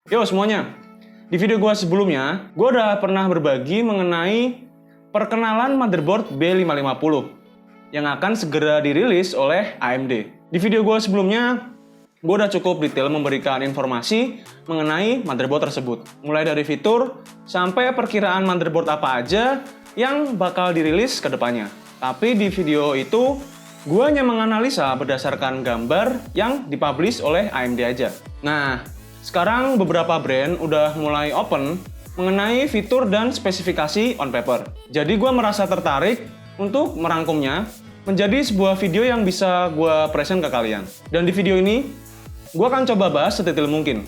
Yo semuanya, di video gue sebelumnya, gue udah pernah berbagi mengenai perkenalan motherboard B550 yang akan segera dirilis oleh AMD. Di video gue sebelumnya, gue udah cukup detail memberikan informasi mengenai motherboard tersebut. Mulai dari fitur, sampai perkiraan motherboard apa aja yang bakal dirilis ke depannya. Tapi di video itu, gue hanya menganalisa berdasarkan gambar yang dipublish oleh AMD aja. Nah, sekarang beberapa brand udah mulai open mengenai fitur dan spesifikasi on paper. Jadi gue merasa tertarik untuk merangkumnya menjadi sebuah video yang bisa gue present ke kalian. Dan di video ini, gue akan coba bahas sedetail mungkin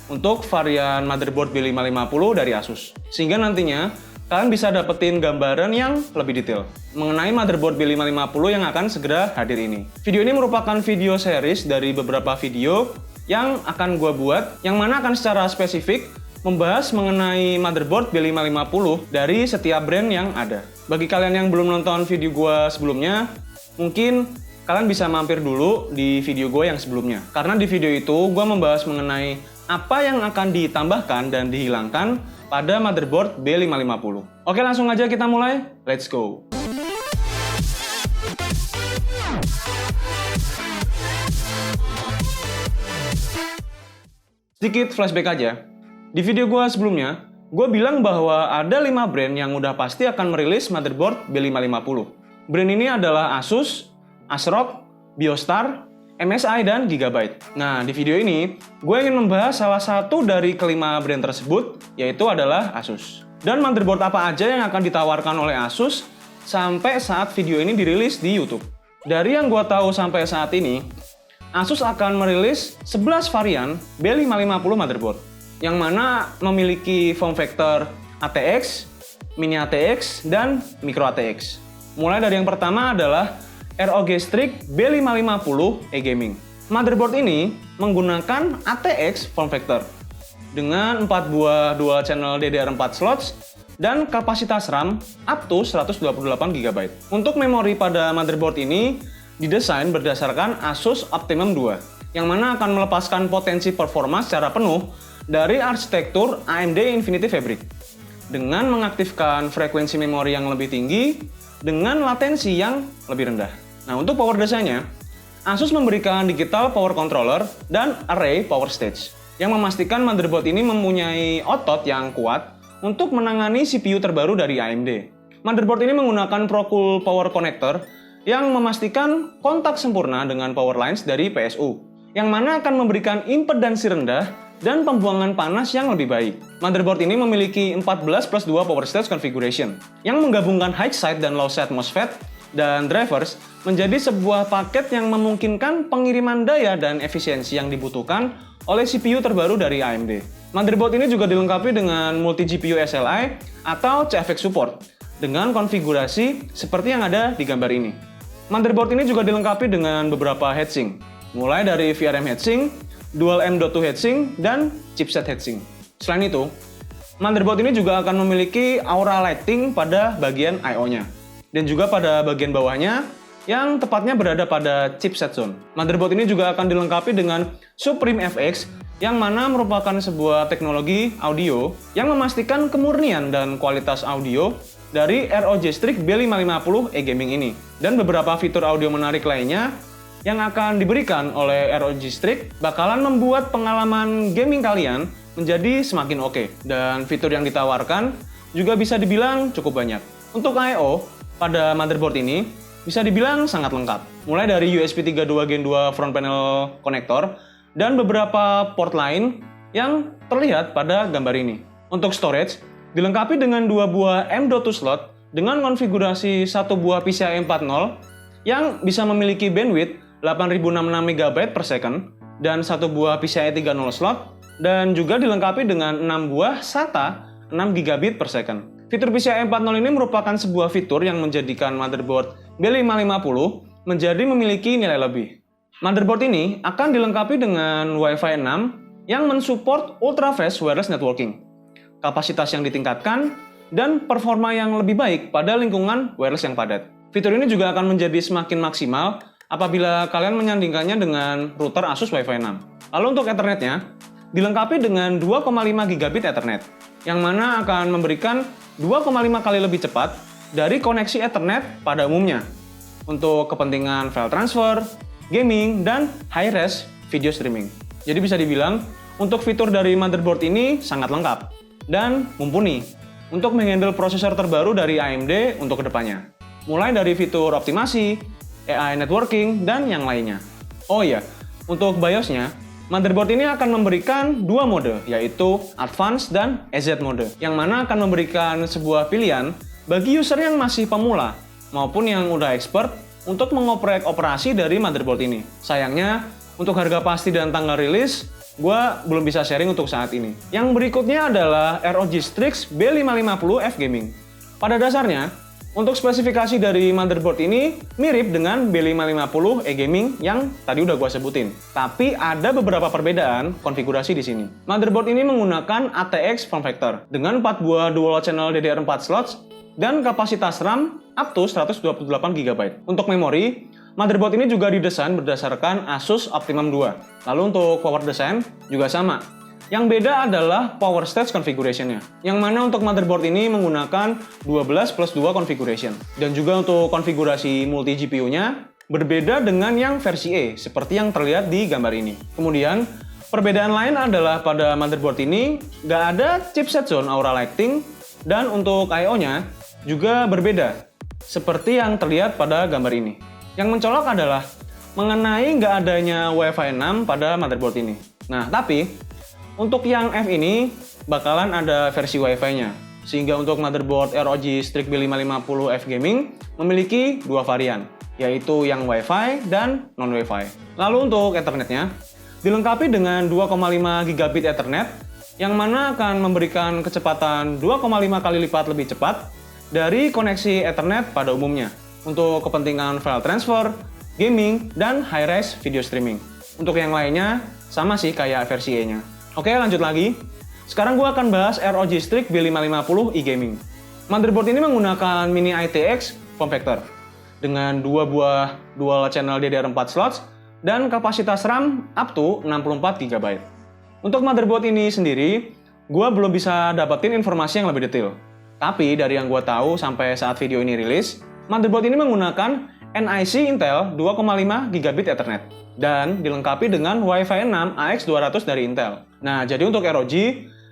untuk varian motherboard B550 dari Asus. Sehingga nantinya kalian bisa dapetin gambaran yang lebih detail mengenai motherboard B550 yang akan segera hadir ini. Video ini merupakan video series dari beberapa video yang akan gue buat, yang mana akan secara spesifik membahas mengenai motherboard B550 dari setiap brand yang ada. Bagi kalian yang belum nonton video gue sebelumnya, mungkin kalian bisa mampir dulu di video gue yang sebelumnya. Karena di video itu gue membahas mengenai apa yang akan ditambahkan dan dihilangkan pada motherboard B550. Oke, langsung aja kita mulai. Let's go! Sedikit flashback aja. Di video gue sebelumnya, gue bilang bahwa ada 5 brand yang udah pasti akan merilis motherboard B550. Brand ini adalah Asus, ASRock, Biostar, MSI, dan Gigabyte. Nah, di video ini, gue ingin membahas salah satu dari kelima brand tersebut, yaitu adalah Asus. Dan motherboard apa aja yang akan ditawarkan oleh Asus sampai saat video ini dirilis di YouTube. Dari yang gue tahu sampai saat ini, Asus akan merilis 11 varian B550 motherboard, yang mana memiliki form factor ATX, Mini ATX, dan Micro ATX. Mulai dari yang pertama adalah ROG Strix B550 E-Gaming. Motherboard ini menggunakan ATX form factor dengan 4 buah dual channel DDR4 slots dan kapasitas RAM up to 128GB. Untuk memori pada motherboard ini didesain berdasarkan Asus Optimum 2, yang mana akan melepaskan potensi performa secara penuh dari arsitektur AMD Infinity Fabric, dengan mengaktifkan frekuensi memori yang lebih tinggi dengan latensi yang lebih rendah. Nah, untuk power desainnya, Asus memberikan digital power controller dan array power stage, yang memastikan motherboard ini mempunyai otot yang kuat untuk menangani CPU terbaru dari AMD. Motherboard ini menggunakan ProCool Power Connector yang memastikan kontak sempurna dengan power lines dari PSU, yang mana akan memberikan impedansi rendah dan pembuangan panas yang lebih baik. Motherboard ini memiliki 14+2 power stage configuration, yang menggabungkan high side dan low side MOSFET dan drivers menjadi sebuah paket yang memungkinkan pengiriman daya dan efisiensi yang dibutuhkan oleh CPU terbaru dari AMD. Motherboard ini juga dilengkapi dengan multi GPU SLI atau CFX support dengan konfigurasi seperti yang ada di gambar ini. Motherboard ini juga dilengkapi dengan beberapa heatsink, mulai dari VRM heatsink, Dual M.2 heatsink, dan chipset heatsink. Selain itu, motherboard ini juga akan memiliki aura lighting pada bagian I/O-nya, dan juga pada bagian bawahnya yang tepatnya berada pada chipset zone. Motherboard ini juga akan dilengkapi dengan Supreme FX, yang mana merupakan sebuah teknologi audio yang memastikan kemurnian dan kualitas audio dari ROG Strix B550 E-Gaming ini. Dan beberapa fitur audio menarik lainnya yang akan diberikan oleh ROG Strix bakalan membuat pengalaman gaming kalian menjadi semakin oke. Dan fitur yang ditawarkan juga bisa dibilang cukup banyak. Untuk I/O pada motherboard ini bisa dibilang sangat lengkap. Mulai dari USB 3.2 Gen 2 front panel connector dan beberapa port lain yang terlihat pada gambar ini. Untuk storage, dilengkapi dengan 2 buah M.2 slot dengan konfigurasi 1 buah PCIe 4.0 yang bisa memiliki bandwidth 8066 MB per second dan 1 buah PCIe 3.0 slot, dan juga dilengkapi dengan 6 buah SATA 6 GB per second. Fitur PCIe 4.0 ini merupakan sebuah fitur yang menjadikan motherboard B550 menjadi memiliki nilai lebih. Motherboard ini akan dilengkapi dengan Wi-Fi 6 yang mensupport ultra fast wireless networking, kapasitas yang ditingkatkan, dan performa yang lebih baik pada lingkungan wireless yang padat. Fitur ini juga akan menjadi semakin maksimal apabila kalian menyandingkannya dengan router Asus Wi-Fi 6. Lalu untuk Ethernetnya, dilengkapi dengan 2,5 gigabit Ethernet, yang mana akan memberikan 2,5 kali lebih cepat dari koneksi Ethernet pada umumnya untuk kepentingan file transfer, gaming, dan high-res video streaming. Jadi bisa dibilang, untuk fitur dari motherboard ini sangat lengkap dan mumpuni untuk menghandle prosesor terbaru dari AMD untuk kedepannya. Mulai dari fitur optimasi, AI networking, dan yang lainnya. Oh iya, untuk BIOS-nya, motherboard ini akan memberikan dua mode, yaitu Advanced dan EZ mode, yang mana akan memberikan sebuah pilihan bagi user yang masih pemula maupun yang udah expert untuk mengoprek operasi dari motherboard ini. Sayangnya, untuk harga pasti dan tanggal rilis, gue belum bisa sharing untuk saat ini. Yang berikutnya adalah ROG Strix B550F Gaming. Pada dasarnya, untuk spesifikasi dari motherboard ini mirip dengan B550 E-Gaming yang tadi udah gue sebutin. Tapi ada beberapa perbedaan konfigurasi di sini. Motherboard ini menggunakan ATX form factor dengan 4 buah dual channel DDR4 slots dan kapasitas RAM up to 128 GB. Untuk memori, motherboard ini juga didesain berdasarkan Asus Optimum 2. Lalu untuk power design juga sama. Yang beda adalah power stage configuration-nya, yang mana untuk motherboard ini menggunakan 12+2 configuration. Dan juga untuk konfigurasi multi GPU-nya berbeda dengan yang versi E, seperti yang terlihat di gambar ini. Kemudian, perbedaan lain adalah pada motherboard ini nggak ada chipset zone Aura Lighting, dan untuk I/O-nya juga berbeda, seperti yang terlihat pada gambar ini. Yang mencolok adalah mengenai nggak adanya Wi-Fi 6 pada motherboard ini. Nah, tapi untuk yang F ini bakalan ada versi Wi-Fi-nya, sehingga untuk motherboard ROG Strix B550F Gaming memiliki dua varian, yaitu yang Wi-Fi dan non-Wi-Fi. Lalu untuk Ethernet-nya, dilengkapi dengan 2,5 gigabit Ethernet, yang mana akan memberikan kecepatan 2,5 kali lipat lebih cepat dari koneksi Ethernet pada umumnya, untuk kepentingan file transfer, gaming, dan high-res video streaming. Untuk yang lainnya, sama sih kayak versi E-nya. Oke, lanjut lagi. Sekarang gue akan bahas ROG Strix B550 E-Gaming. Motherboard ini menggunakan mini ITX form factor dengan 2 buah dual channel DDR4 slots dan kapasitas RAM up to 64 GB. Untuk motherboard ini sendiri, gue belum bisa dapetin informasi yang lebih detail. Tapi dari yang gue tahu sampai saat video ini rilis, motherboard ini menggunakan NIC Intel 2,5 gigabit Ethernet dan dilengkapi dengan Wi-Fi 6 AX200 dari Intel. Nah, jadi untuk ROG,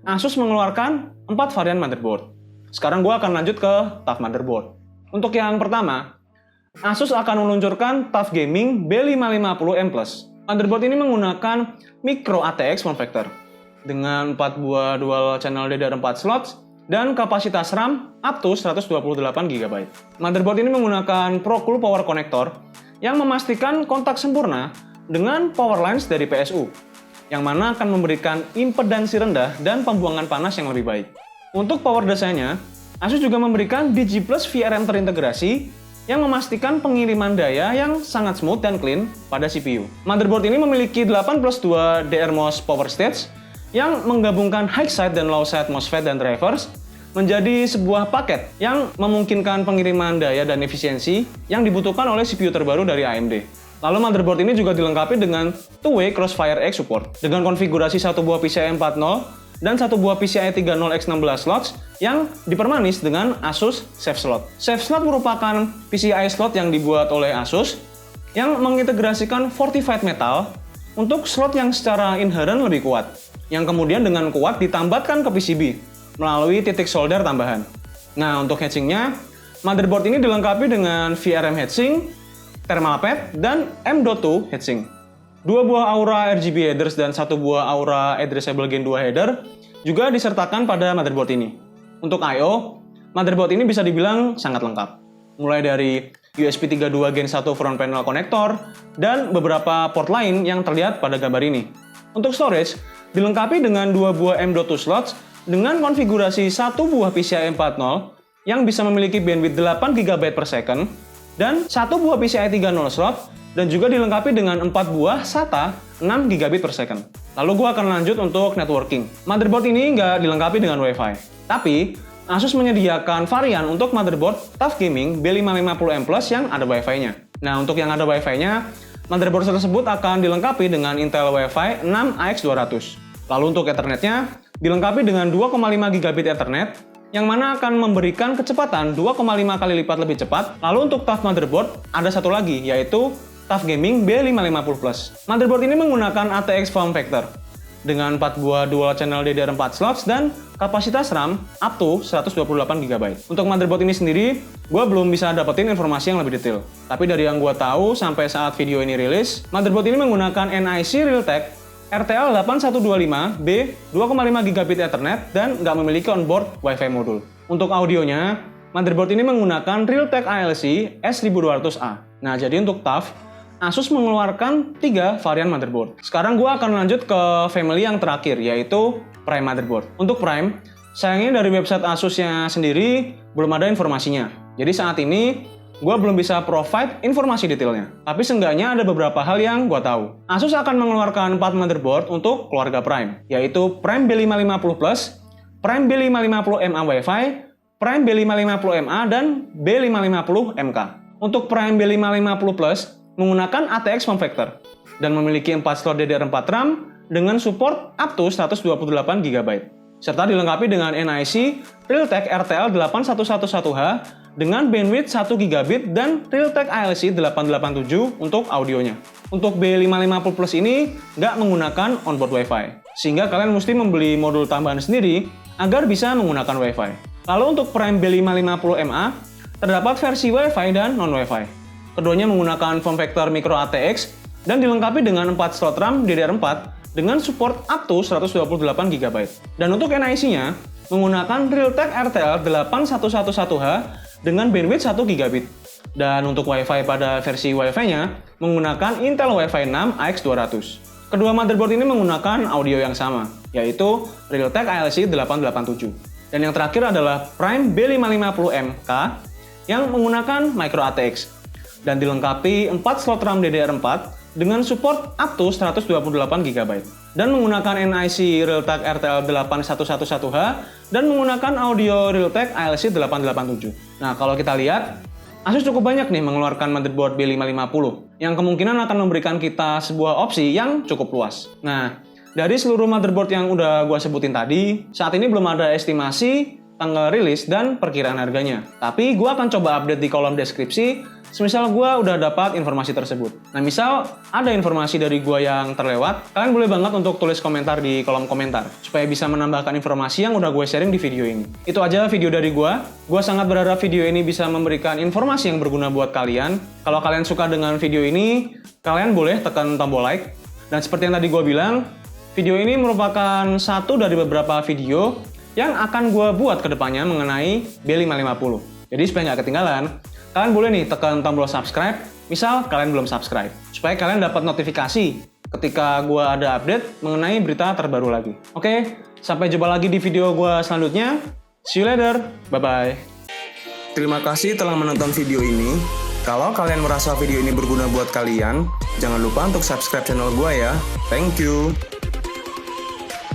Asus mengeluarkan 4 varian motherboard. Sekarang gue akan lanjut ke TUF motherboard. Untuk yang pertama, Asus akan meluncurkan TUF Gaming B550M+. Motherboard ini menggunakan micro ATX form factor dengan 4 buah dual channel DDR4 slots dan kapasitas RAM up to 128 GB. Motherboard ini menggunakan ProCool Power Connector yang memastikan kontak sempurna dengan power lines dari PSU, yang mana akan memberikan impedansi rendah dan pembuangan panas yang lebih baik. Untuk power desainnya, Asus juga memberikan DG+ VRM terintegrasi yang memastikan pengiriman daya yang sangat smooth dan clean pada CPU. Motherboard ini memiliki 8+2 DRMOS power stage yang menggabungkan high side dan low side MOSFET dan drivers menjadi sebuah paket yang memungkinkan pengiriman daya dan efisiensi yang dibutuhkan oleh CPU terbaru dari AMD. Lalu motherboard ini juga dilengkapi dengan two-way Crossfire X support dengan konfigurasi satu buah PCIe 4.0 dan satu buah PCIe 3.0 X16 slots yang dipermanis dengan Asus SafeSlot. SafeSlot merupakan PCIe slot yang dibuat oleh Asus yang mengintegrasikan fortified metal untuk slot yang secara inherent lebih kuat, yang kemudian dengan kuat ditambatkan ke PCB melalui titik solder tambahan. Nah, untuk heatsinknya, motherboard ini dilengkapi dengan VRM heatsink, thermal pad, dan M.2 heatsink. 2 buah Aura RGB headers dan 1 buah Aura addressable Gen 2 header juga disertakan pada motherboard ini. Untuk I/O, motherboard ini bisa dibilang sangat lengkap. Mulai dari USB 3.2 Gen 1 front panel connector dan beberapa port lain yang terlihat pada gambar ini. Untuk storage, dilengkapi dengan 2 buah M.2 slots dengan konfigurasi 1 buah PCIe 4.0 yang bisa memiliki bandwidth 8 GB per second dan 1 buah PCIe 3.0 slot dan juga dilengkapi dengan 4 buah SATA 6 GB per second. Lalu gue akan lanjut untuk networking. Motherboard ini nggak dilengkapi dengan Wi-Fi, tapi Asus menyediakan varian untuk motherboard TUF Gaming B550M+ yang ada Wi-Fi-nya. Nah, untuk yang ada Wi-Fi-nya, motherboard tersebut akan dilengkapi dengan Intel Wi-Fi 6 AX200. Lalu untuk Ethernetnya, dilengkapi dengan 2,5 gigabit Ethernet, yang mana akan memberikan kecepatan 2,5 kali lipat lebih cepat. Lalu untuk TUF motherboard, ada satu lagi, yaitu TUF Gaming B550 Plus. Motherboard ini menggunakan ATX form factor, dengan 4 buah dual channel DDR4 slots dan kapasitas RAM up to 128 GB. Untuk motherboard ini sendiri, gue belum bisa dapetin informasi yang lebih detail. Tapi dari yang gue tahu sampai saat video ini rilis, motherboard ini menggunakan NIC Realtek RTL8125B 2,5 GB Ethernet dan nggak memiliki onboard Wi-Fi modul. Untuk audionya, motherboard ini menggunakan Realtek ALC S1200A. Nah, jadi untuk TUF, Asus mengeluarkan 3 varian motherboard. Sekarang gue akan lanjut ke family yang terakhir, yaitu Prime motherboard. Untuk Prime, sayangnya dari website Asusnya sendiri belum ada informasinya. Jadi saat ini, gue belum bisa provide informasi detailnya. Tapi seenggaknya ada beberapa hal yang gue tahu. Asus akan mengeluarkan 4 motherboard untuk keluarga Prime, yaitu Prime B550 Plus, Prime B550MA Wi-Fi, Prime B550MA, dan B550MK. Untuk Prime B550 Plus, menggunakan ATX form factor dan memiliki 4 slot DDR4 RAM dengan support up to 128 GB, serta dilengkapi dengan NIC Realtek RTL8111H dengan bandwidth 1 GB dan Realtek ALC 887 untuk audionya. Untuk B550 Plus ini nggak menggunakan onboard Wi-Fi, sehingga kalian mesti membeli modul tambahan sendiri agar bisa menggunakan Wi-Fi. Lalu untuk Prime B550MA, terdapat versi Wi-Fi dan non-Wi-Fi. Keduanya menggunakan form factor micro ATX dan dilengkapi dengan 4 slot RAM DDR4 dengan support up to 128 GB. Dan untuk NIC-nya menggunakan Realtek RTL8111H dengan bandwidth 1 GB. Dan untuk Wi-Fi pada versi Wi-Fi-nya menggunakan Intel Wi-Fi 6 AX200. Kedua motherboard ini menggunakan audio yang sama, yaitu Realtek ALC 887. Dan yang terakhir adalah Prime B550MK yang menggunakan micro ATX dan dilengkapi 4 slot RAM DDR4 dengan support up to 128 GB dan menggunakan NIC Realtek RTL8111H dan menggunakan audio Realtek ALC 887. Nah, kalau kita lihat, Asus cukup banyak nih mengeluarkan motherboard B550 yang kemungkinan akan memberikan kita sebuah opsi yang cukup luas. Nah, dari seluruh motherboard yang udah gua sebutin tadi, saat ini belum ada estimasi tanggal rilis dan perkiraan harganya. Tapi gua akan coba update di kolom deskripsi semisal gue udah dapat informasi tersebut. Nah, misal ada informasi dari gue yang terlewat, kalian boleh banget untuk tulis komentar di kolom komentar, supaya bisa menambahkan informasi yang udah gue sharing di video ini. Itu aja video dari gue. Gue sangat berharap video ini bisa memberikan informasi yang berguna buat kalian. Kalau kalian suka dengan video ini, kalian boleh tekan tombol like. Dan seperti yang tadi gue bilang, video ini merupakan satu dari beberapa video yang akan gue buat ke depannya mengenai B550. Jadi supaya nggak ketinggalan, kalian boleh nih tekan tombol subscribe, misal kalian belum subscribe, supaya kalian dapat notifikasi ketika gue ada update mengenai berita terbaru lagi. Oke, sampai jumpa lagi di video gue selanjutnya. See you later, bye-bye. Terima kasih telah menonton video ini. Kalau kalian merasa video ini berguna buat kalian, jangan lupa untuk subscribe channel gue ya. Thank you.